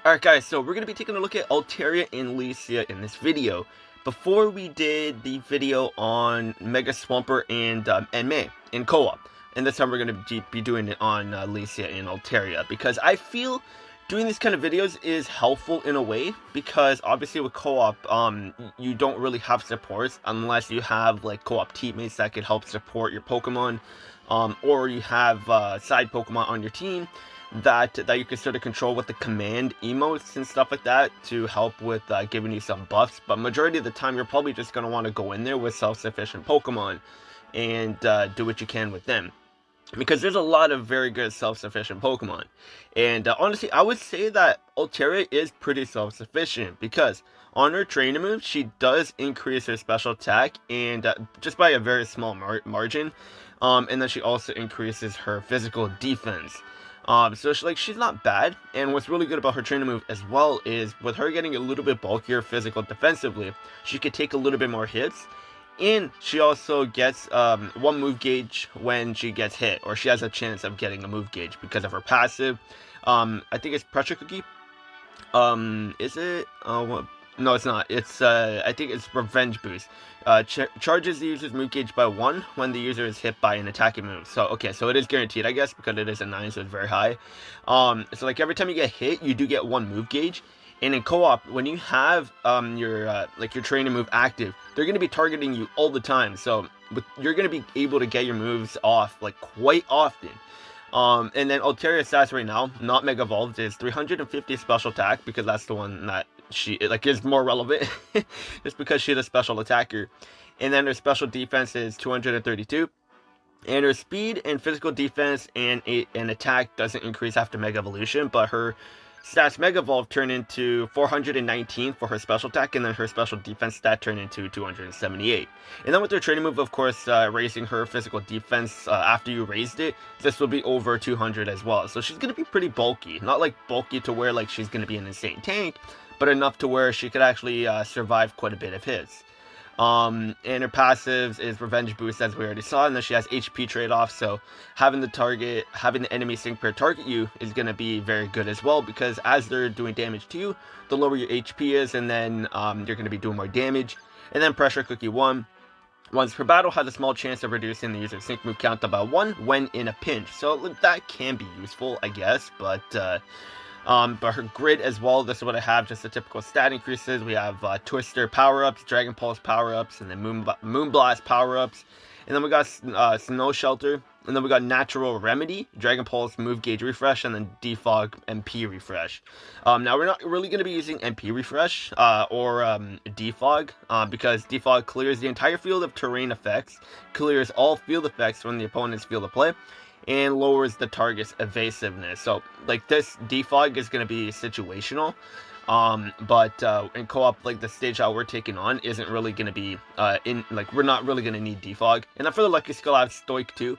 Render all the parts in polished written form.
Alright guys, so we're going to be taking a look at Altaria and Lisia in this video. Before we did the video on Mega Swampert and May in co-op. And this time we're going to be doing it on Lisia and Altaria. Because I feel doing these kind of videos is helpful in a way. Because obviously with co-op, you don't really have supports unless you have like co-op teammates that could help support your Pokemon. Or you have side Pokemon on your team that you can sort of control with the command emotes and stuff like that to help with giving you some buffs. But majority of the time, you're probably just going to want to go in there with self-sufficient Pokemon and do what you can with them. Because there's a lot of very good self-sufficient Pokemon. And honestly, I would say that Altaria is pretty self-sufficient because on her training move, she does increase her special attack and just by a very small margin. And then she also increases her physical defense. So she's not bad, and what's really good about her training move as well is with her getting a little bit bulkier physical defensively, she could take a little bit more hits, and she also gets one move gauge when she gets hit, or she has a chance of getting a move gauge because of her passive. I think it's Pressure Cookie. Is it? No, it's not. It's I think it's Revenge Boost. Charges the user's move gauge by 1 when the user is hit by an attacking move. So okay, so it is guaranteed, I guess, because it is a 9, so it's very high. So like every time you get hit, you do get 1 move gauge. And in co-op, when you have your training move active, they're going to be targeting you all the time. So you're going to be able to get your moves off like quite often. And then Altaria's stats right now, not Mega Evolved, is 350 special attack because that's the one that she is more relevant just because she's a special attacker. And then her special defense is 232. And her speed and physical defense and attack doesn't increase after Mega Evolution, but her stats Mega Evolve turn into 419 for her special attack, and then her special defense stat turn into 278. And then with her training move, of course, raising her physical defense after you raised it, this will be over 200 as well. So she's going to be pretty bulky. Not like bulky to where like she's going to be an insane tank, but enough to where she could actually survive quite a bit of hits. And her passives is Revenge Boost, as we already saw, and then she has HP trade-off, so having the enemy sync pair target you is going to be very good as well, because as they're doing damage to you, the lower your HP is, and then you're going to be doing more damage. And then Pressure Cookie 1. Once per battle, has a small chance of reducing the user's sync move count by 1 when in a pinch, so that can be useful, I guess, but her grid as well, this is what I have, just the typical stat increases. We have Twister power-ups, Dragon Pulse power-ups, and then Moonblast power-ups. And then we got Snow Shelter, and then we got Natural Remedy, Dragon Pulse move gauge refresh, and then Defog MP refresh. Now we're not really going to be using MP refresh or Defog, because Defog clears the entire field of terrain effects, clears all field effects from the opponent's field of play, and lowers the target's evasiveness. So like this defog is going to be situational, but in co-op, like the stage that we're taking on isn't really going to be we're not really going to need defog. And then for the lucky skill, I have Stoic 2,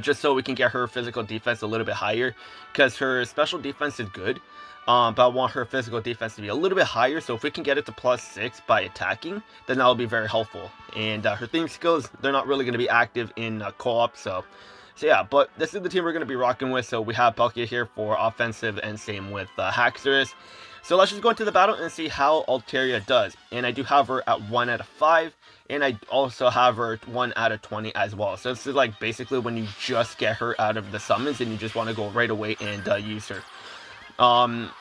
just so we can get her physical defense a little bit higher, because her special defense is good, but I want her physical defense to be a little bit higher. So if we can get it to +6 by attacking, then that will be very helpful. And her theme skills, they're not really going to be active in co-op, so yeah, but this is the team we're going to be rocking with. So we have Palkia here for offensive, and same with Haxorus. So let's just go into the battle and see how Altaria does. And I do have her at 1 out of 5, and I also have her 1 out of 20 as well. So this is like basically when you just get her out of the summons and you just want to go right away and use her.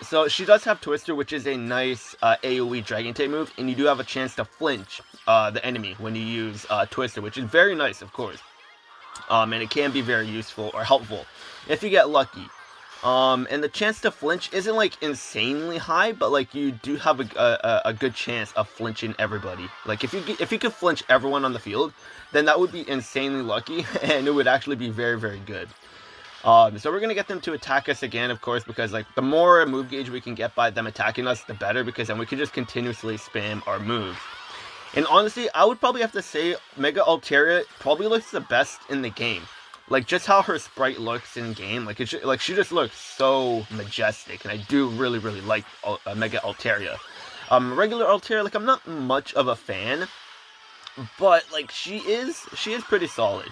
So she does have Twister, which is a nice AoE Dragon type move, and you do have a chance to flinch the enemy when you use Twister, which is very nice, of course. And it can be very useful or helpful if you get lucky. And the chance to flinch isn't like insanely high, but like you do have a good chance of flinching everybody. Like if you could flinch everyone on the field, then that would be insanely lucky, and it would actually be very, very good. So we're gonna get them to attack us again, of course, because like the more move gauge we can get by them attacking us, the better, because then we can just continuously spam our moves. And honestly, I would probably have to say Mega Altaria probably looks the best in the game. Like, just how her sprite looks in game, like she just looks so majestic, and I do really, really like Mega Altaria. Regular Altaria, like, I'm not much of a fan, but like she is pretty solid.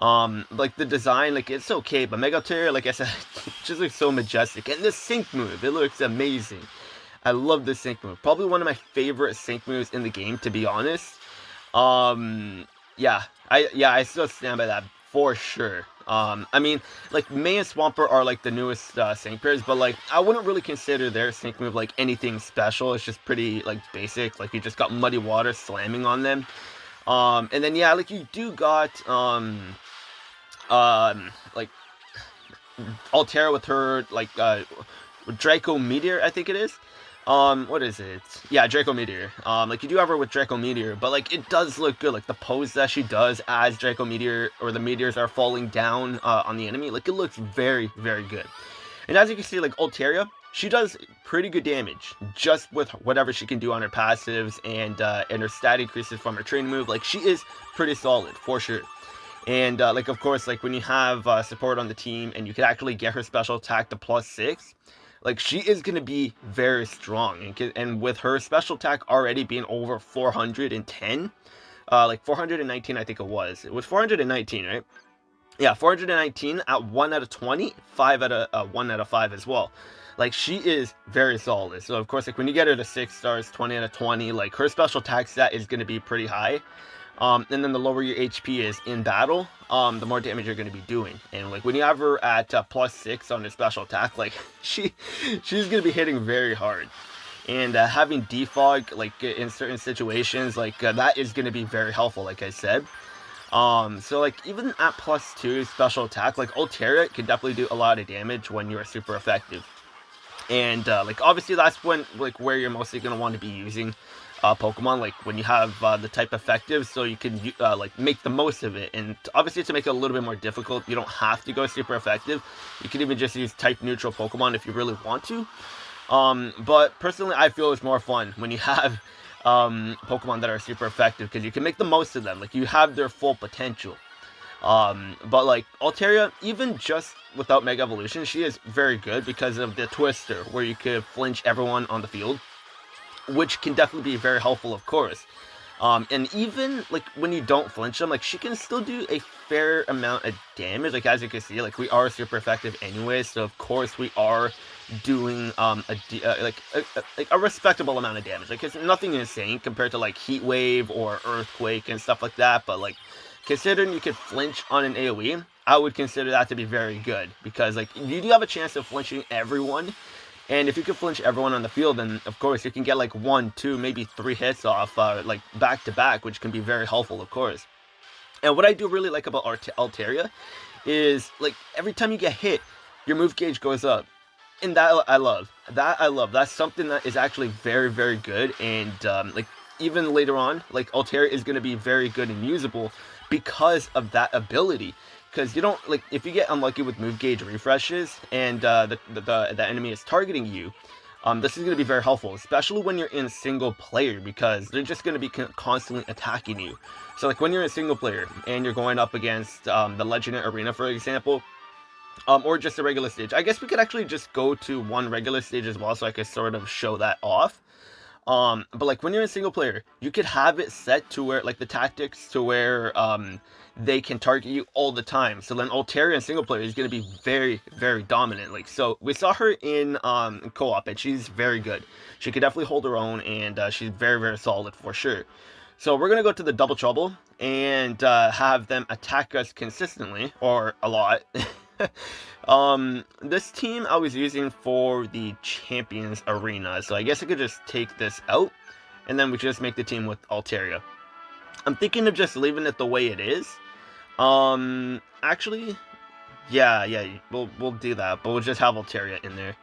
Like the design, like it's okay, but Mega Altaria, like I said, it just looks so majestic. And the sync move, it looks amazing. I love the sync move. Probably one of my favorite sync moves in the game, to be honest. Yeah, I still stand by that for sure. I mean, like May and Swampert are like the newest sync pairs, but like I wouldn't really consider their sync move like anything special. It's just pretty like basic. Like you just got Muddy Water slamming on them. And then yeah, like you do got like Altaria with her like Draco Meteor, I think it is. What is it? Yeah, Draco Meteor. Like you do have her with Draco Meteor, but like it does look good. Like the pose that she does as Draco Meteor, or the meteors are falling down on the enemy, like it looks very, very good. And as you can see, like Altaria, she does pretty good damage just with whatever she can do on her passives and her stat increases from her training move. Like she is pretty solid for sure. And like of course, like when you have support on the team and you can actually get her special attack to +6, like she is going to be very strong. And with her special attack already being over 410, like 419 I think it was 419, right? Yeah, 419 at 1 out of 20, 5 out of 1 out of 5 as well. Like she is very solid. So of course, like when you get her to 6 stars, 20 out of 20, like her special attack stat is going to be pretty high. And then the lower your HP is in battle, the more damage you're going to be doing. And like when you have her at +6 on her special attack, like she's going to be hitting very hard. And having defog like in certain situations, like that is going to be very helpful, like I said. So like even at +2 special attack, like Altaria can definitely do a lot of damage when you are super effective. And like obviously that's when like where you're mostly going to want to be using Pokemon, like when you have the type effective, so you can like make the most of it. And obviously to make it a little bit more difficult, you don't have to go super effective. You can even just use type neutral Pokemon if you really want to. But personally I feel it's more fun when you have Pokemon that are super effective, because you can make the most of them. Like you have their full potential. But like Altaria, even just without Mega Evolution, she is very good because of the Twister, where you could flinch everyone on the field, which can definitely be very helpful, of course. And even like when you don't flinch them, like she can still do a fair amount of damage. Like as you can see, like we are super effective anyway, so of course we are doing like a respectable amount of damage. Like it's nothing insane compared to like Heat Wave or Earthquake and stuff like that, but like considering you could flinch on an AoE, I would consider that to be very good, because like you do have a chance of flinching everyone. And if you can flinch everyone on the field, then of course you can get like 1, 2, maybe 3 hits off like back to back, which can be very helpful, of course. And what I do really like about Altaria is like every time you get hit, your move gauge goes up. And that I love. That's something that is actually very, very good. And like even later on, like Altaria is going to be very good and usable because of that ability. Because you don't, like, if you get unlucky with move gauge refreshes and the enemy is targeting you, this is going to be very helpful, especially when you're in single player, because they're just going to be constantly attacking you. So like when you're in single player and you're going up against the Legendary Arena, for example, or just a regular stage. I guess we could actually just go to one regular stage as well, so I could sort of show that off. But like when you're in single player, you could have it set to where like the tactics to where they can target you all the time. So then Altaria in single player is going to be very, very dominant. Like, so we saw her in co-op, and she's very good. She could definitely hold her own, and she's very, very solid for sure. So we're going to go to the Double Trouble and have them attack us consistently, or a lot. This team I was using for the Champions Arena, so I guess I could just take this out, and then we just make the team with Altaria. I'm thinking of just leaving it the way it is. Actually, yeah, we'll do that, but we'll just have Altaria in there.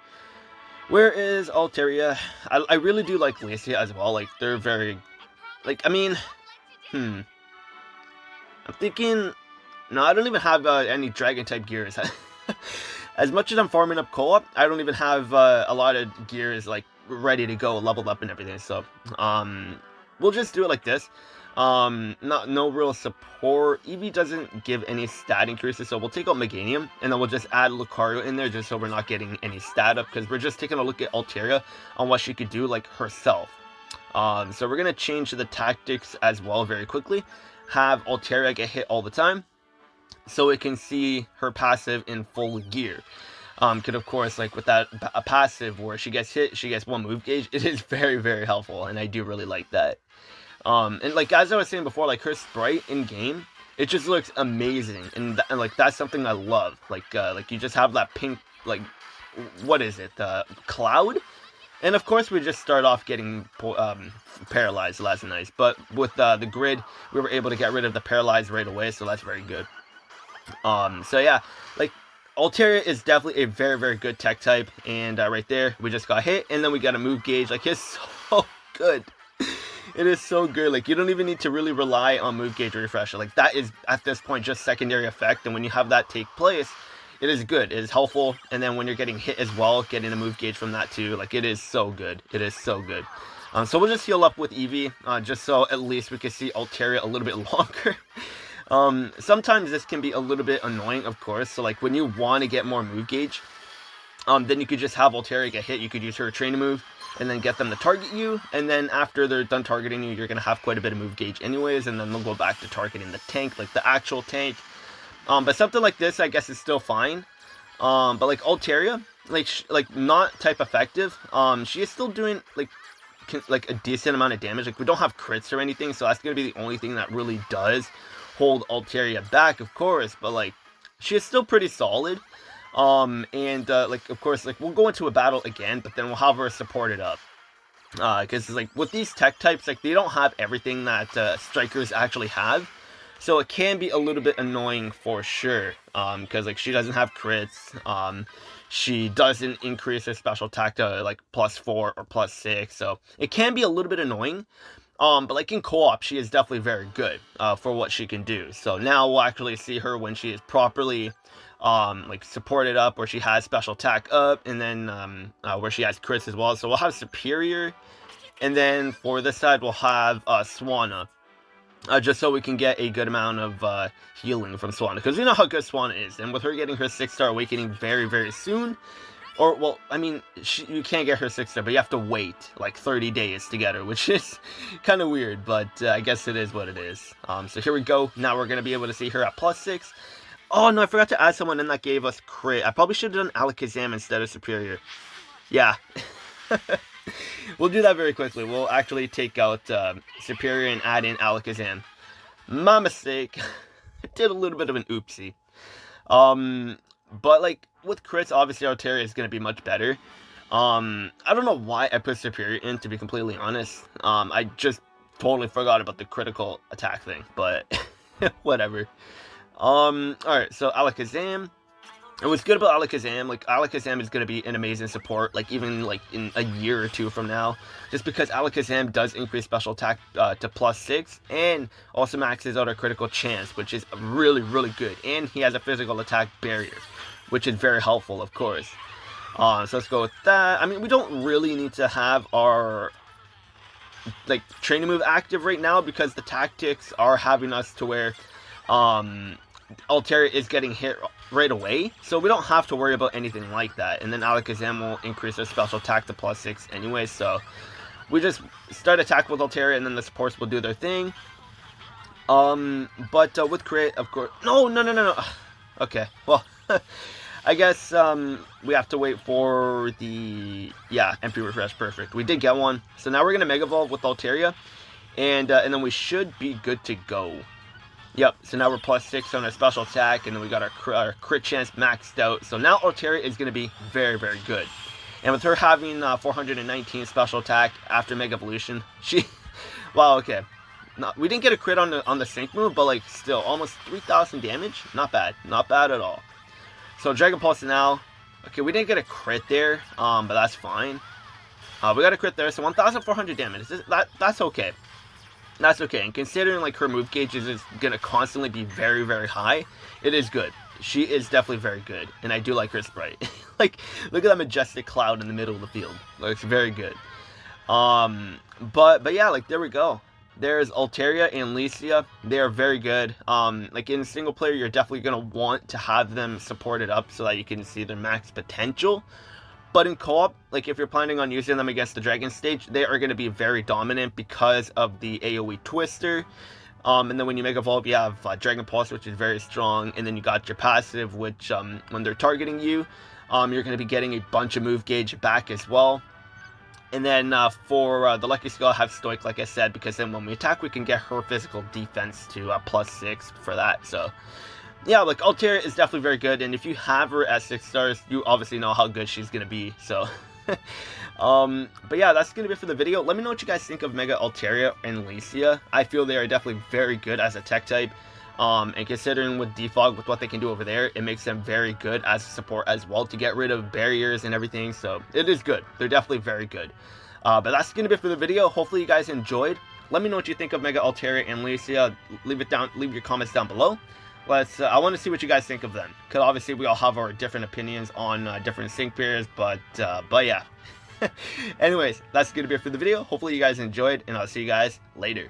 Where is Altaria? I really do like Lisia as well. Like they're very, like, I mean, I'm thinking. No, I don't even have any Dragon type gears. As much as I'm farming up co-op, I don't even have a lot of gears like ready to go, leveled up and everything. So, we'll just do it like this. No real support. Eevee doesn't give any stat increases, so we'll take out Meganium, and then we'll just add Lucario in there just so we're not getting any stat up, because we're just taking a look at Altaria on what she could do like herself. So we're gonna change the tactics as well very quickly. Have Altaria get hit all the time. so it can see her passive in full gear. Could of course, like with that a passive where she gets hit, she gets one move gauge. It is very, very helpful, and I do really like that. And like as I was saying before, like her sprite in game, it just looks amazing, and like that's something I love. Like you just have that pink, like what is it, cloud, and of course we just start off getting paralyzed. So that's nice. But with the grid, we were able to get rid of the paralyzed right away, so that's very good. So yeah, like Altaria is definitely a very, very good tech type, and right there we just got hit, and then we got a move gauge. Like it's so good. It is so good. Like you don't even need to really rely on move gauge refresher. Like that is at this point just secondary effect, and when you have that take place, it is good. It is helpful, and then when you're getting hit as well, getting a move gauge from that too. Like it is so good. It is so good. So we'll just heal up with Eevee, just so at least we can see Altaria a little bit longer. Sometimes this can be a little bit annoying, of course. So like when you want to get more move gauge, then you could just have Altaria get hit. You could use her training move and then get them to target you, and then after they're done targeting you, you're gonna have quite a bit of move gauge anyways, and then they'll go back to targeting the tank, like the actual tank. But something like this, I guess, is still fine. But like Altaria, like not type effective. She is still doing like a decent amount of damage. Like we don't have crits or anything, so that's gonna be the only thing that really does hold Altaria back, of course. But like she is still pretty solid. Like of course, like we'll go into a battle again, but then we'll have her supported up. Because like with these tech types, like they don't have everything that strikers actually have, so it can be a little bit annoying for sure. Because like she doesn't have crits. She doesn't increase her special attack to like +4 or +6, so it can be a little bit annoying. But like in co-op, she is definitely very good for what she can do. So now we'll actually see her when she is properly like supported up, where she has special attack up, and then where she has crits as well. So we'll have superior, and then for this side we'll have Swanna, just so we can get a good amount of healing from Swanna, because we know how good Swanna is, and with her getting her 6-star awakening very, very soon. Or, well, I mean, you can't get her 6-star, but you have to wait, like, 30 days to get her, which is kind of weird, but I guess it is what it is. So here we go. Now we're going to be able to see her at +6. Oh, no, I forgot to add someone, and that gave us crit. I probably should have done Alakazam instead of Superior. Yeah. We'll do that very quickly. We'll actually take out Superior and add in Alakazam. My mistake. I did a little bit of an oopsie. But, like, with crits, obviously, Altaria is going to be much better. I don't know why I put Superior in, to be completely honest. I just totally forgot about the critical attack thing, but whatever. Alright, so Alakazam. And what's good about Alakazam, like, Alakazam is going to be an amazing support, like, even, like, in a year or two from now, just because Alakazam does increase special attack to +6, and also maxes out our critical chance, which is really, really good, and he has a physical attack barrier, which is very helpful, of course. So let's go with that. I mean, we don't really need to have our, like, training move active right now, because the tactics are having us to where, Altaria is getting hit right away, so we don't have to worry about anything like that. And then Alakazam will increase their special attack to +6 anyway, so we just start attack with Altaria, and then the supports will do their thing. But with crit, of course, no. Okay, well, I guess we have to wait for the MP refresh. Perfect, we did get one, so now we're gonna Mega Evolve with Altaria, and then we should be good to go. Yep, so now we're +6 on our special attack, and then we got our crit chance maxed out. So now Altaria is going to be very, very good. And with her having 419 special attack after Mega Evolution, she... Wow, okay. No, we didn't get a crit on the sync move, but like still, almost 3,000 damage. Not bad. Not bad at all. So Dragon Pulse now. Okay, we didn't get a crit there, but that's fine. We got a crit there, so 1,400 damage. That's okay. That's okay, and considering like her move gauge is gonna constantly be very, very high, it is good. She is definitely very good, and I do like her sprite. Like, look at that majestic cloud in the middle of the field. Like, it's very good. But yeah, like, there we go. There's Altaria and Lisia. They are very good. Like, in single player, you're definitely gonna want to have them supported up so that you can see their max potential. But in co-op, like if you're planning on using them against the Dragon stage, they are going to be very dominant because of the AoE Twister. And then when you Mega Evolve, you have Dragon Pulse, which is very strong, and then you got your passive, which when they're targeting you, you're going to be getting a bunch of move gauge back as well. And then for the Lucky Skull, I have Stoic, like I said, because then when we attack, we can get her physical defense to +6 for that. So yeah, like Altaria is definitely very good, and if you have her at 6 stars, you obviously know how good she's going to be. So but yeah, that's going to be it for the video. Let me know what you guys think of Mega Altaria and Lisia. I feel they are definitely very good as a tech type. And considering with Defog, with what they can do over there, it makes them very good as a support as well to get rid of barriers and everything. So it is good. They're definitely very good. But that's going to be it for the video. Hopefully you guys enjoyed. Let me know what you think of Mega Altaria and Lisia. Leave your comments down below. I want to see what you guys think of them, because obviously we all have our different opinions on different sync pairs, but yeah. Anyways, that's going to be it for the video. Hopefully you guys enjoyed, and I'll see you guys later.